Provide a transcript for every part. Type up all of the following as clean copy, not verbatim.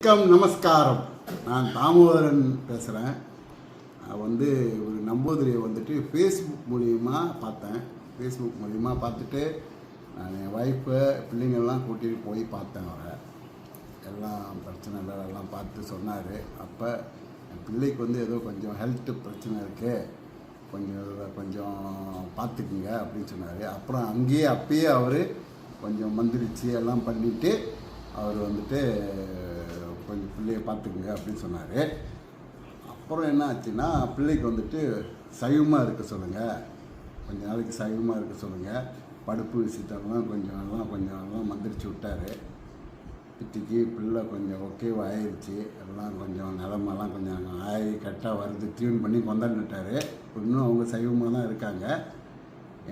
நமஸ்காரம். நான் தாமோதரன் பேசுகிறேன். ஒரு நம்பூதிரியை ஃபேஸ்புக் மூலிமா பார்த்தேன். ஃபேஸ்புக் மூலிமா பார்த்துட்டு நான் என் ஒய்ஃபு பிள்ளைங்கள்லாம் கூட்டிகிட்டு போய் பார்த்தேன். அவரை எல்லாம் பிரச்சனை இல்லை எல்லாம் பார்த்து சொன்னார். அப்போ என் பிள்ளைக்கு ஏதோ கொஞ்சம் ஹெல்த்து பிரச்சனை இருக்குது, கொஞ்சம் பார்த்துக்குங்க அப்படின்னு சொன்னார். அப்புறம் அப்பயே அவர் கொஞ்சம் மந்திரிச்சு எல்லாம் பண்ணிவிட்டு அவர் கொஞ்சம் பிள்ளையை பார்த்துக்குங்க அப்படின்னு சொன்னார். அப்புறம் என்ன ஆச்சுன்னா, பிள்ளைக்கு சைவமாக இருக்க சொல்லுங்கள், கொஞ்ச நாளைக்கு சைவமாக இருக்க சொல்லுங்கள், படுப்பு விஷயத்தெல்லாம் கொஞ்சம் மந்திரிச்சு விட்டார். இப்போதைக்கு பிள்ளை கொஞ்சம் ஓகேவா ஆயிடுச்சு. எல்லாம் கொஞ்சம் நிலமெல்லாம் கொஞ்சம் ஆகி கரெக்டாக வருது, க்ளீன் பண்ணி கொண்டாந்துட்டார். இன்னும் அவங்க சைவமாக தான் இருக்காங்க.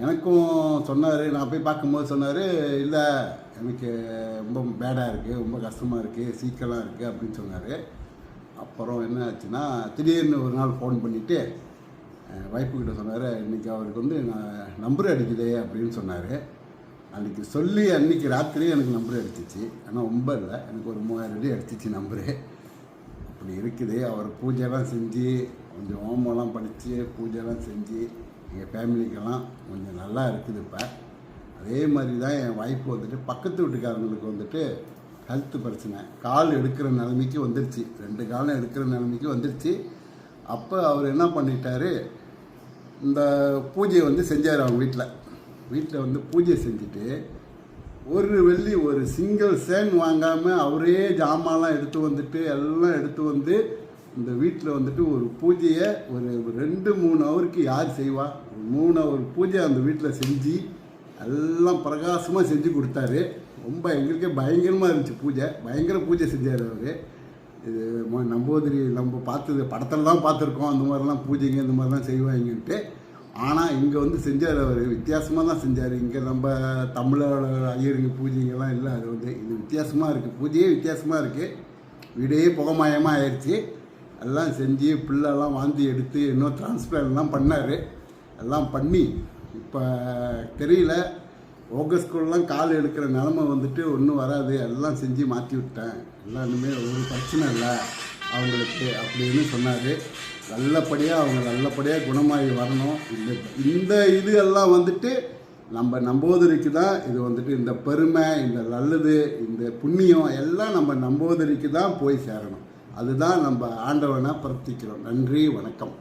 எனக்கும் சொன்னார், நான் போய் பார்க்கும்போது சொன்னார், இல்லை எனக்கு ரொம்ப பேடாக இருக்குது, ரொம்ப கஷ்டமாக இருக்குது, சீக்கிரம் இருக்குது அப்படின்னு சொன்னார். அப்புறம் என்ன ஆச்சுன்னா, திடீர்னு ஒரு நாள் ஃபோன் பண்ணிவிட்டு ஒய்ஃபுக்கிட்ட சொன்னார், இன்றைக்கி அவருக்கு நான் நம்பர் அடிக்குதே அப்படின்னு சொன்னார். அன்றைக்கி ராத்திரி எனக்கு நம்பர் அடிச்சிச்சு. ஆனால் ரொம்ப இல்லை, எனக்கு ஒரு 3000 அடி அடிச்சிச்சு நம்பரு. அப்படி இருக்குது. அவர் பூஜைலாம் செஞ்சு கொஞ்சம் ஹோமம்லாம் படித்து பூஜைலாம் செஞ்சு எங்கள் ஃபேமிலிக்கெல்லாம் கொஞ்சம் நல்லா இருக்குது. இப்போ அதே மாதிரி தான் என் ஒய்ஃப் பக்கத்து வீட்டுக்காரங்களுக்கு ஹெல்த்து பிரச்சனை, கால் எடுக்கிற நிலைமைக்கு வந்துடுச்சு. 2 காலம் எடுக்கிற நிலைமைக்கு வந்துடுச்சு. அப்போ அவர் என்ன பண்ணிட்டார், இந்த பூஜையை செஞ்சார். அவங்க வீட்டில் பூஜை செஞ்சுட்டு ஒரு வெள்ளி ஒரு சிங்கிள் சேன் வாங்காமல் அவரே ஜாமான்லாம் எல்லாம் எடுத்து இந்த வீட்டில் ஒரு பூஜையை ஒரு 2-3 ஹவருக்கு யார் செய்வா? 3 ஹவர் பூஜை அந்த வீட்டில் செஞ்சு எல்லாம் பிரகாசமாக செஞ்சு கொடுத்தாரு. ரொம்ப எங்களுக்கே பயங்கரமாக இருந்துச்சு. பயங்கர பூஜை செஞ்சார் அவர். இது நம்பூதிரி நம்ம பார்த்தது படத்தில் தான் பார்த்துருக்கோம், அந்த மாதிரிலாம் பூஜைங்க இந்த மாதிரிலாம் செய்வாங்கன்ட்டு. ஆனால் இங்கே செஞ்சார் அவர். வித்தியாசமாக தான் செஞ்சார். இங்கே நம்ம தமிழோட ஐயருங்க பூஜைங்கெல்லாம் இல்லை. அது இது வித்தியாசமாக இருக்குது. பூஜையே வித்தியாசமாக இருக்குது. வீடே புகமயமாக ஆயிடுச்சு. எல்லாம் செஞ்சு பிள்ளைலாம் வாந்தி எடுத்து இன்னும் டிரான்ஸ்பிளான்ட்லாம் பண்ணார். எல்லாம் பண்ணி இப்போ தெரியல, ஸ்கூல்லாம் கால் எடுக்கிற நிலமை ஒன்றும் வராது, எல்லாம் செஞ்சு மாற்றி விட்டேன், எல்லாம் இனிமேல் ஒரு பிரச்சனை இல்லை அவங்களுக்கு அப்படின்னு சொன்னார். அவங்க நல்லபடியாக குணமாகி வரணும். இந்த இது எல்லாம் நம்ம நம்பூதிரிக்கு தான் இது இந்த பெருமை, இந்த நல்லது, இந்த புண்ணியம் எல்லாம் நம்ம நம்பூதிரிக்கு தான் போய் சேரணும். அதுதான் நம்ம ஆண்டவனை பிரார்த்திக்கிறோம். நன்றி, வணக்கம்.